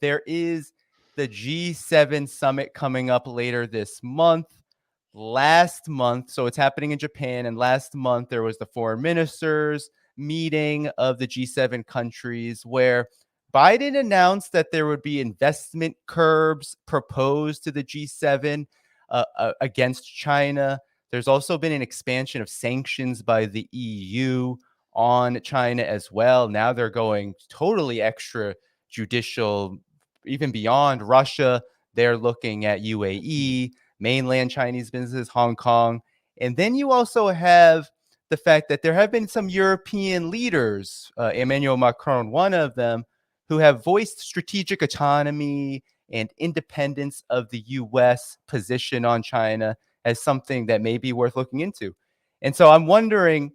there is the G7 summit coming up later this month. Last month, so it's happening in Japan, and last month there was the foreign ministers meeting of the G7 countries where Biden announced that there would be investment curbs proposed to the G7 against China. There's also been an expansion of sanctions by the EU on China as well. Now they're going totally extrajudicial, even beyond Russia. They're looking at UAE, mainland Chinese businesses, Hong Kong. And then you also have the fact that there have been some European leaders, Emmanuel Macron, one of them, who have voiced strategic autonomy and independence of the U.S. position on China as something that may be worth looking into. And so I'm wondering,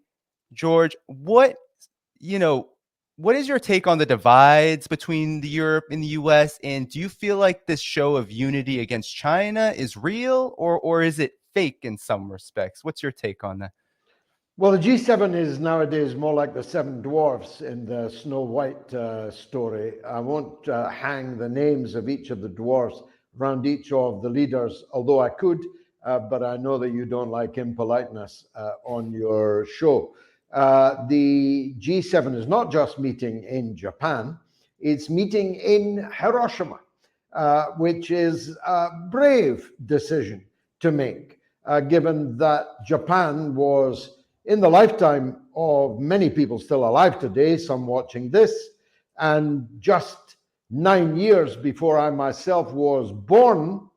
George, what is your take on the divides between the Europe and the U.S.? And do you feel like this show of unity against China is real, or is it fake in some respects? What's your take on that? Well, the G7 is nowadays more like the seven dwarfs in the Snow White story. I won't hang the names of each of the dwarfs around each of the leaders, although I could, but I know that you don't like impoliteness on your show. The G7 is not just meeting in Japan, it's meeting in Hiroshima, which is a brave decision to make, given that Japan was, in the lifetime of many people still alive today, some watching this, and just 9 years before I myself was born,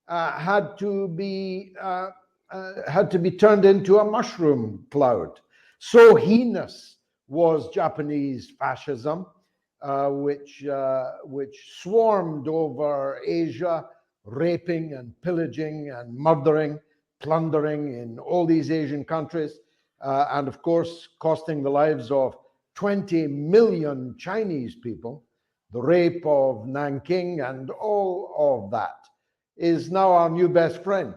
had to be turned into a mushroom cloud. So heinous was Japanese fascism, which swarmed over Asia, raping and pillaging and murdering, plundering in all these Asian countries. And of course, costing the lives of 20 million Chinese people. The rape of Nanking and all of that is now our new best friend,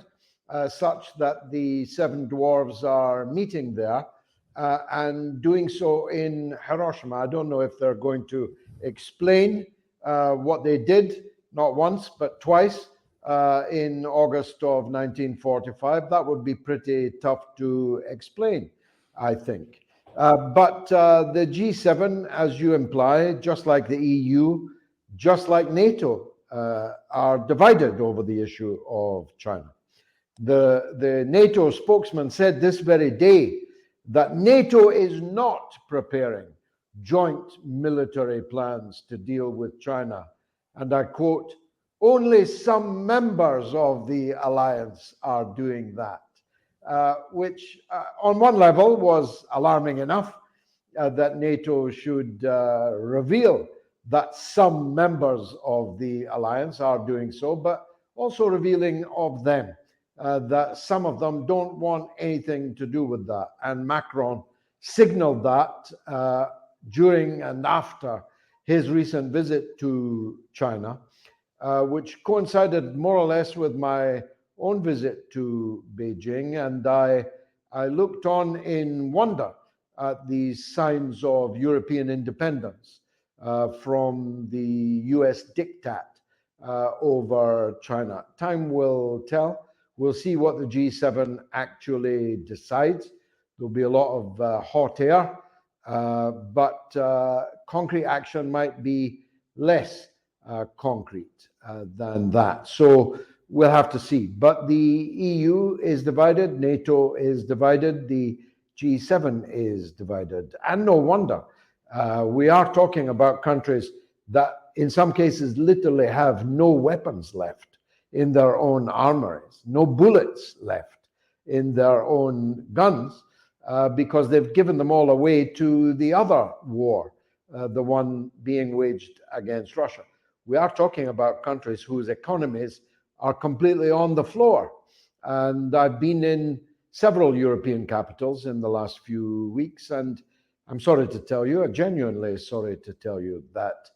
such that the seven dwarves are meeting there and doing so in Hiroshima. I don't know if they're going to explain what they did, not once, but twice, in August of 1945. That would be pretty tough to explain, I think. But the G7, as you imply, just like the EU, just like NATO, are divided over the issue of China. The NATO spokesman said this very day that NATO is not preparing joint military plans to deal with China. And I quote, "Only some members of the alliance are doing that," which on one level was alarming enough, that NATO should reveal that some members of the alliance are doing so, but also revealing of them that some of them don't want anything to do with that. And Macron signaled that during and after his recent visit to China, which coincided more or less with my own visit to Beijing. And I looked on in wonder at these signs of European independence from the US diktat over China. Time will tell. We'll see what the G7 actually decides. There'll be a lot of hot air, but concrete action might be less concrete than that. So we'll have to see. But the EU is divided, NATO is divided, the G7 is divided. And no wonder. We are talking about countries that in some cases literally have no weapons left in their own armories, no bullets left in their own guns, because they've given them all away to the other war, the one being waged against Russia. We are talking about countries whose economies are completely on the floor. And I've been in several European capitals in the last few weeks, and I'm sorry to tell you, genuinely sorry to tell you, that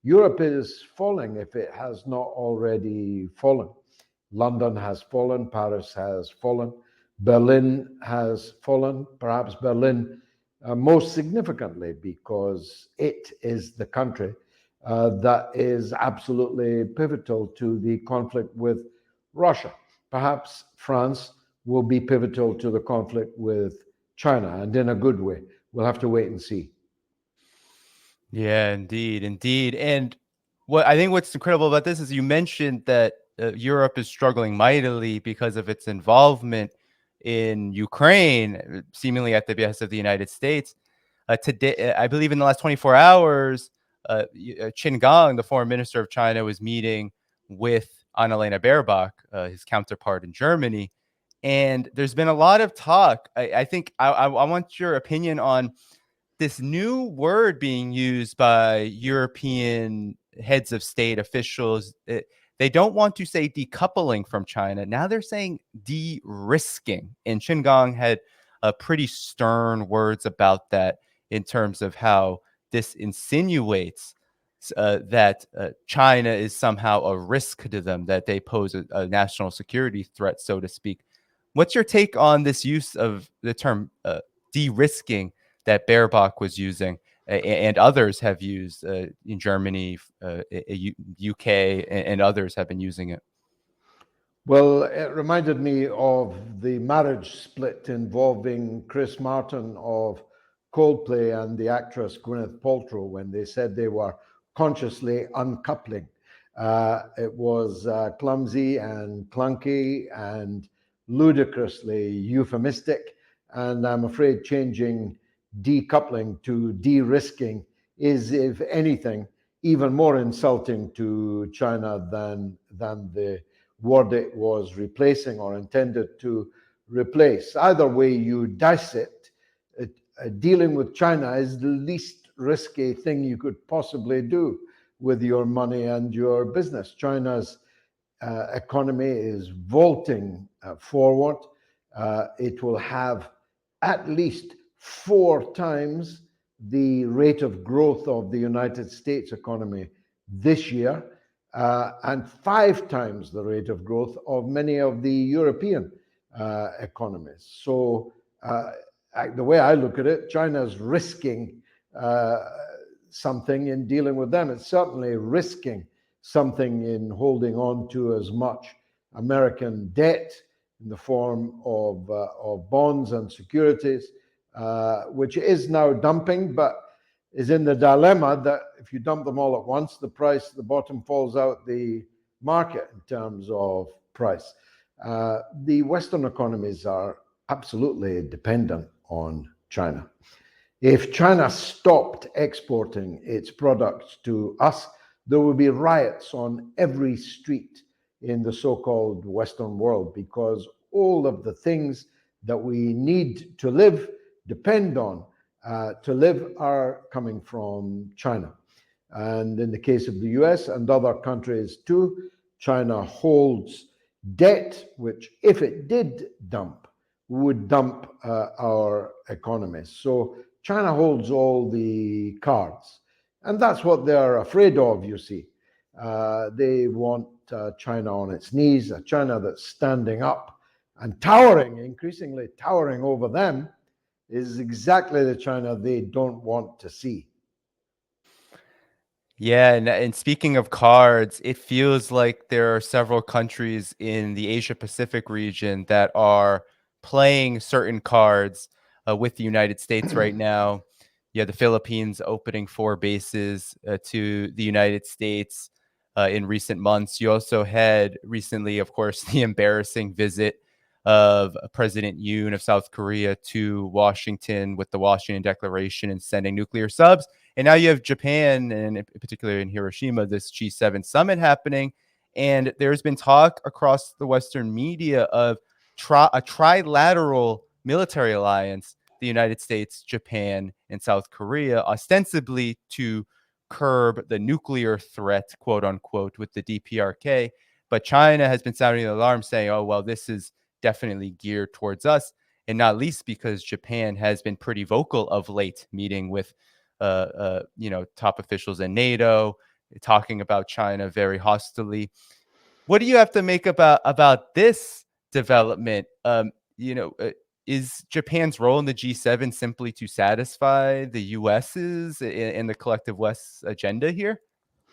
Europe is falling if it has not already fallen. London has fallen, Paris has fallen, Berlin has fallen, perhaps Berlin most significantly because it is the country that is absolutely pivotal to the conflict with Russia. Perhaps France will be pivotal to the conflict with China, and in a good way. We'll have to wait and see. Yeah, indeed, indeed. And what I think what's incredible about this is you mentioned that Europe is struggling mightily because of its involvement in Ukraine, seemingly at the behest of the United States. Today, I believe in the last 24 hours, Qin Gang, the foreign minister of China, was meeting with Annalena Baerbock, his counterpart in Germany. And there's been a lot of talk. I think I want your opinion on this new word being used by European heads of state officials. They don't want to say decoupling from China. Now they're saying de-risking. And Qinggang had pretty stern words about that in terms of how this insinuates that China is somehow a risk to them, that they pose a national security threat, so to speak. What's your take on this use of the term de-risking that Baerbock was using and others have used in Germany, UK, and others have been using it? Well, it reminded me of the marriage split involving Chris Martin of Coldplay and the actress Gwyneth Paltrow when they said they were consciously uncoupling. It was clumsy and clunky and ludicrously euphemistic. And I'm afraid changing decoupling to de risking is, if anything, even more insulting to China than the word it was replacing or intended to replace. Either way you dice it, dealing with China is the least risky thing you could possibly do with your money and your business. China's economy is vaulting forward. It will have at least 4 times the rate of growth of the United States economy this year, and 5 times the rate of growth of many of the European economies. So, the way I look at it, China's risking something in dealing with them. It's certainly risking something in holding on to as much American debt in the form of bonds and securities, which is now dumping, but is in the dilemma that if you dump them all at once, the price, the bottom falls out the market in terms of price. The Western economies are absolutely dependent on China. If China stopped exporting its products to us, there would be riots on every street in the so-called Western world because all of the things that we need to live, depend on to live, are coming from China. And in the case of the US and other countries too, China holds debt, which if it did dump, would dump our economies. So China holds all the cards. And that's what they're afraid of, you see. They want China on its knees, a China that's standing up and towering, increasingly towering over them, is exactly the China they don't want to see. Yeah, and speaking of cards, it feels like there are several countries in the Asia Pacific region that are playing certain cards with the United States right now. You have the Philippines opening 4 bases to the United States in recent months. You also had recently, of course, the embarrassing visit of President Yoon of South Korea to Washington with the Washington Declaration and sending nuclear subs. And now you have Japan, and particularly in Hiroshima, this G7 summit happening. And there's been talk across the Western media of a trilateral military alliance, the United States, Japan, and South Korea, ostensibly to curb the nuclear threat, quote unquote, with the DPRK. But China has been sounding the alarm saying, oh, well, this is definitely geared towards us. And not least because Japan has been pretty vocal of late, meeting with top officials in NATO, talking about China very hostilely. What do you have to make about this development? Is Japan's role in the G7 simply to satisfy the US's and the collective West's agenda here?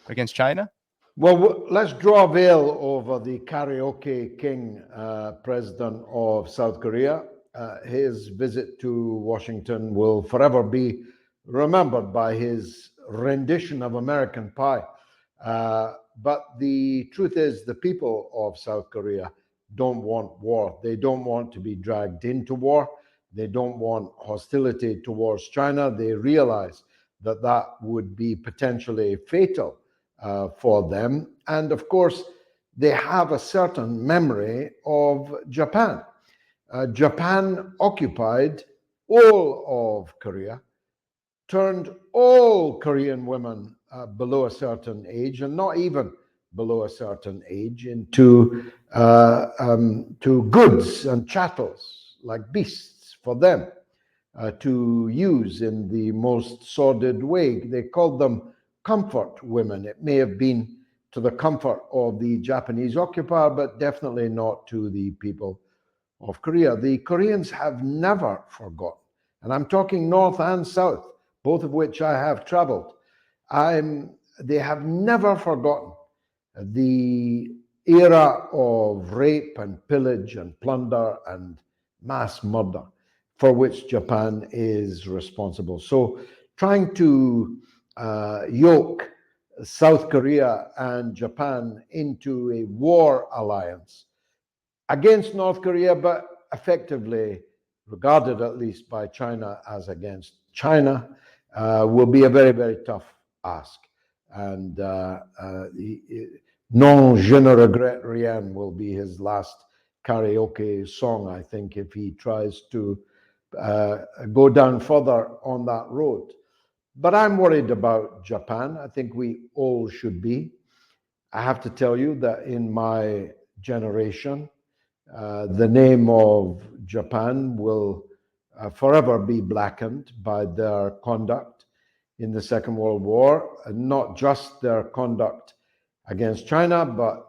against China? Well, let's draw a veil over the karaoke king, president of South Korea. His visit to Washington will forever be remembered by his rendition of American Pie. But the truth is, the people of South Korea don't want war. They don't want to be dragged into war. They don't want hostility towards China. They realize that that would be potentially fatal for them. And of course, they have a certain memory of Japan. Japan occupied all of Korea, turned all Korean women below a certain age, and not even below a certain age, into to goods and chattels like beasts for them to use in the most sordid way. They called them comfort women. It may have been to the comfort of the Japanese occupier, but definitely not to the people of Korea. The Koreans have never forgotten, and I'm talking north and south, both of which I have traveled. They have never forgotten the era of rape and pillage and plunder and mass murder for which Japan is responsible. So trying to yoke South Korea and Japan into a war alliance against North Korea, but effectively regarded, at least by China, as against China, will be a very, very tough ask. And Non Je ne regrette rien will be his last karaoke song, I think, if he tries to go down further on that road. But I'm worried about Japan. I think we all should be. I have to tell you that in my generation, the name of Japan will forever be blackened by their conduct in the Second World War, and not just their conduct against China, but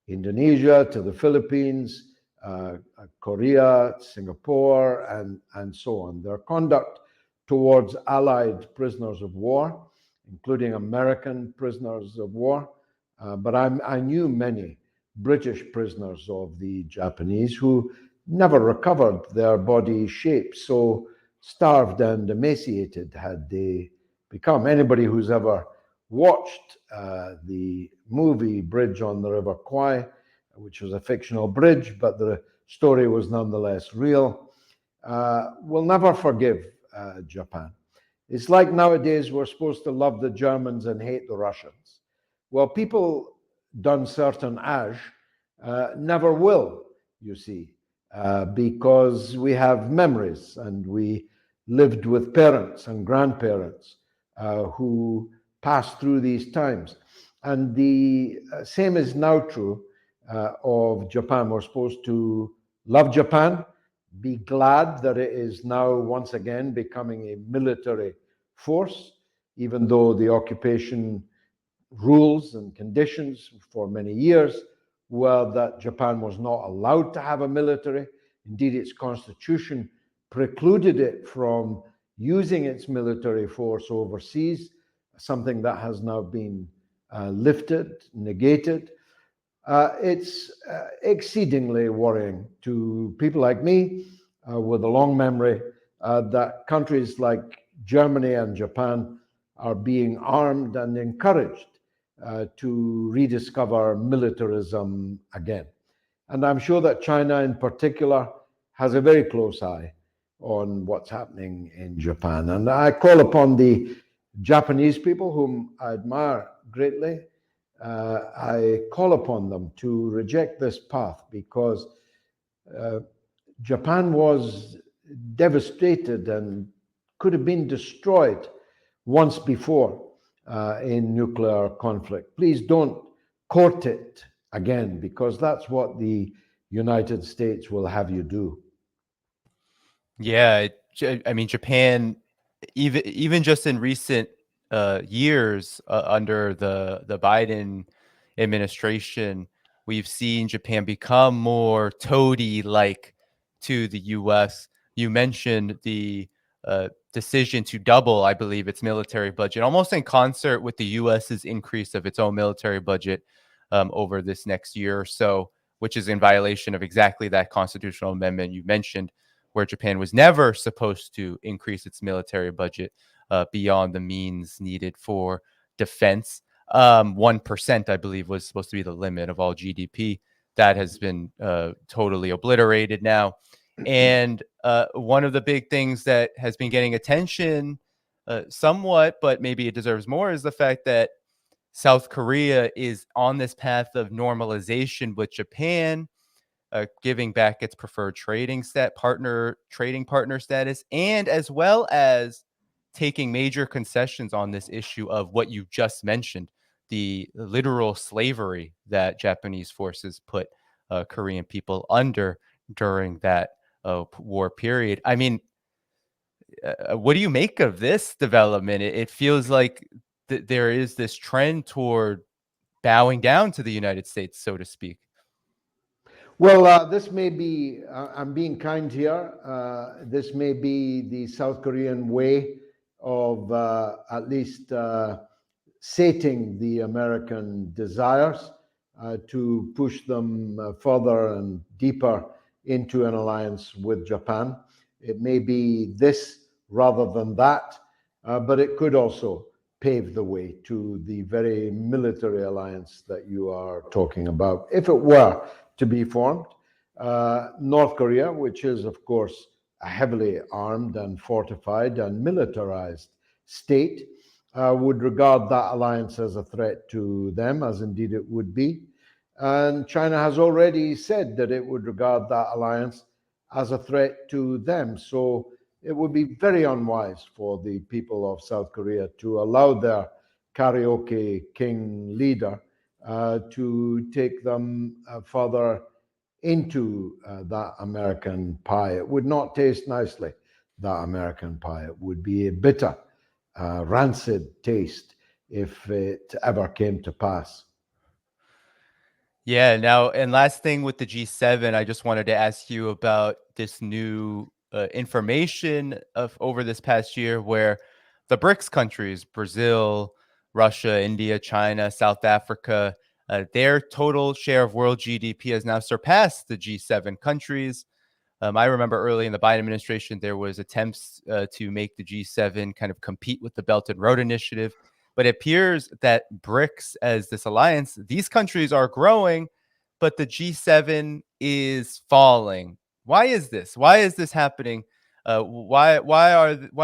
Indonesia to the Philippines, Korea, Singapore, and so on. Their conduct towards Allied prisoners of war, including American prisoners of war. But I knew many British prisoners of the Japanese who never recovered their body shape, so starved and emaciated had they become. Anybody who's ever watched the movie Bridge on the River Kwai, which was a fictional bridge, but the story was nonetheless real, will never forgive Japan. It's like nowadays we're supposed to love the Germans and hate the Russians. Well, people d'un certain âge never will, you see, because we have memories and we lived with parents and grandparents who passed through these times. And the same is now true of Japan. We're supposed to love Japan, be glad that it is now once again becoming a military force, even though the occupation rules and conditions for many years were that Japan was not allowed to have a military. Indeed, its constitution precluded it from using its military force overseas, something that has now been lifted, negated. It's exceedingly worrying to people like me with a long memory that countries like Germany and Japan are being armed and encouraged to rediscover militarism again. And I'm sure that China in particular has a very close eye on what's happening in Japan. And I call upon the Japanese people, whom I admire greatly, I call upon them to reject this path, because Japan was devastated and could have been destroyed once before in nuclear conflict. Please don't court it again, because that's what the United States will have you do. Yeah, I mean, Japan, even just in recent years under the Biden administration, we've seen Japan become more toady-like to the U.S. You mentioned the decision to double, I believe, its military budget, almost in concert with the U.S.'s increase of its own military budget over this next year or so, which is in violation of exactly that constitutional amendment you mentioned, where Japan was never supposed to increase its military budget beyond the means needed for defense. 1%, I believe, was supposed to be the limit of all GDP. That has been totally obliterated now. And one of the big things that has been getting attention somewhat, but maybe it deserves more, is the fact that South Korea is on this path of normalization with Japan, giving back its preferred trading partner status, and as well as taking major concessions on this issue of what you just mentioned, the literal slavery that Japanese forces put Korean people under during that war period. I mean, what do you make of this development? It feels like there is this trend toward bowing down to the United States, so to speak. Well, this may be, I'm being kind here, this may be the South Korean way of at least sating the American desires to push them further and deeper into an alliance with Japan. It may be this rather than that, but it could also pave the way to the very military alliance that you are talking about, if it were to be formed. North Korea, which is, of course, a heavily armed and fortified and militarized state, would regard that alliance as a threat to them, as indeed it would be. And China has already said that it would regard that alliance as a threat to them. So it would be very unwise for the people of South Korea to allow their karaoke king leader to take them further into that American pie. It would not taste nicely, that American pie. It would be a bitter, rancid taste if it ever came to pass. Yeah. Now, and last thing with the G7, I just wanted to ask you about this new information of over this past year where the BRICS countries, Brazil, Russia, India, China, South Africa, their total share of world GDP has now surpassed the G7 countries. I remember early in the Biden administration, there was attempts to make the G7 kind of compete with the Belt and Road Initiative. But it appears that BRICS, as this alliance, these countries are growing, but the G7 is falling. Why is this? Why is this happening? Why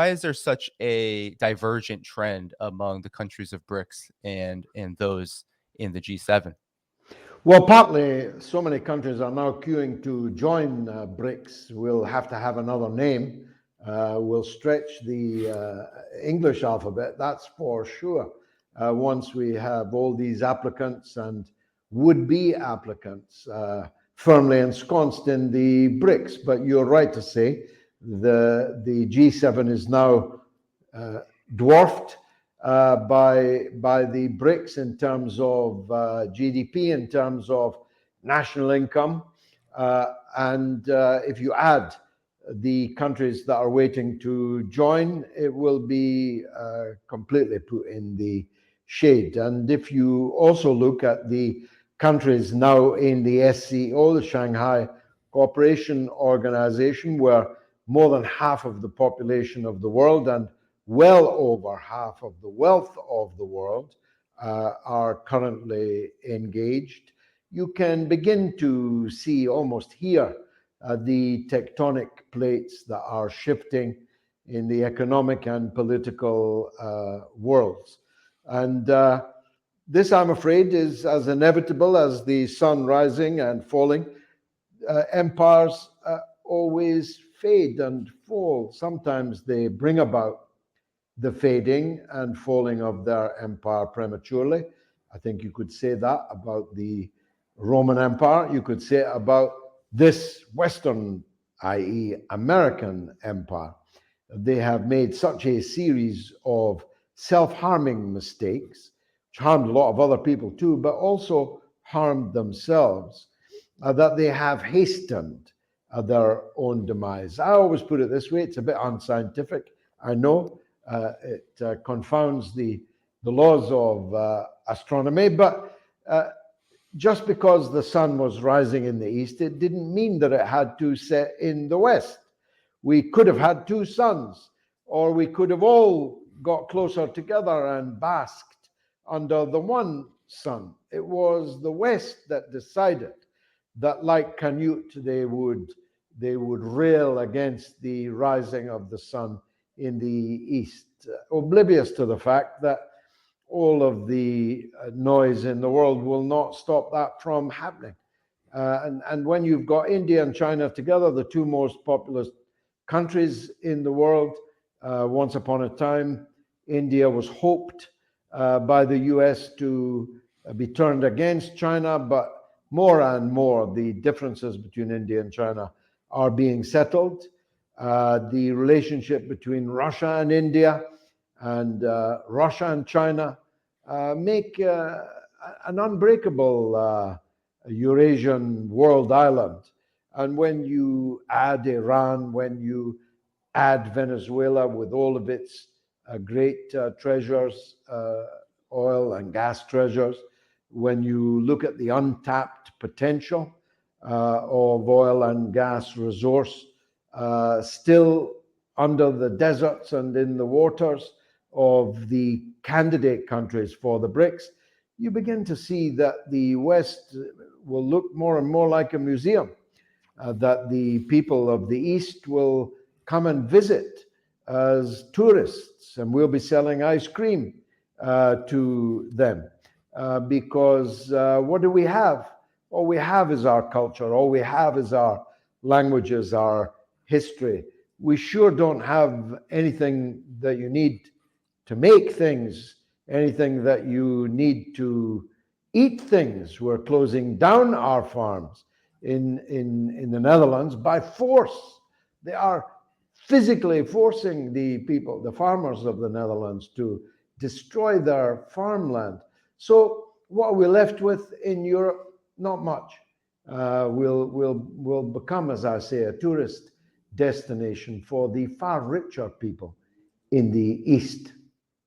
is there such a divergent trend among the countries of BRICS and those in the G7? Well, partly so many countries are now queuing to join BRICS. We'll have to have another name. We'll stretch the English alphabet, that's for sure. Once we have all these applicants and would-be applicants firmly ensconced in the BRICS. But you're right to say the G7 is now dwarfed by the BRICS in terms of GDP, in terms of national income. And if you add the countries that are waiting to join, it will be completely put in the shade. And if you also look at the countries now in the SCO, the Shanghai Cooperation Organization, where more than half of the population of the world and well over half of the wealth of the world are currently engaged, you can begin to see, almost hear, the tectonic plates that are shifting in the economic and political worlds. And this, I'm afraid, is as inevitable as the sun rising and falling. Empires always fade and fall. Sometimes they bring about the fading and falling of their empire prematurely. I think you could say that about the Roman Empire. You could say it about this Western, i.e., American empire. They have made such a series of self-harming mistakes, which harmed a lot of other people too, but also harmed themselves, that they have hastened their own demise. I always put it this way, it's a bit unscientific. I know it confounds the laws of astronomy, but just because the sun was rising in the east, it didn't mean that it had to set in the west. We could have had two suns, or we could have all got closer together and basked under the one sun. It was the west that decided that, like Canute, they would rail against the rising of the sun in the east, oblivious to the fact that all of the noise in the world will not stop that from happening. And when you've got India and China together, the two most populous countries in the world, once upon a time, India was hoped by the US to be turned against China, but more and more the differences between India and China are being settled. The relationship between Russia and India and Russia and China make an unbreakable Eurasian world island. And when you add Iran, when you add Venezuela with all of its great treasures, oil and gas treasures, when you look at the untapped potential of oil and gas resource still under the deserts and in the waters of the candidate countries for the BRICS, you begin to see that the West will look more and more like a museum, that the people of the East will come and visit as tourists, and we'll be selling ice cream to them. Because what do we have? All we have is our culture. All we have is our languages, our history. We sure don't have anything that you need to make things, anything that you need to eat things. We're closing down our farms in the Netherlands by force. They are physically forcing the people, the farmers of the Netherlands, to destroy their farmland. So what are we left with in Europe? Not much. We'll become, as I say, a tourist destination for the far richer people in the East.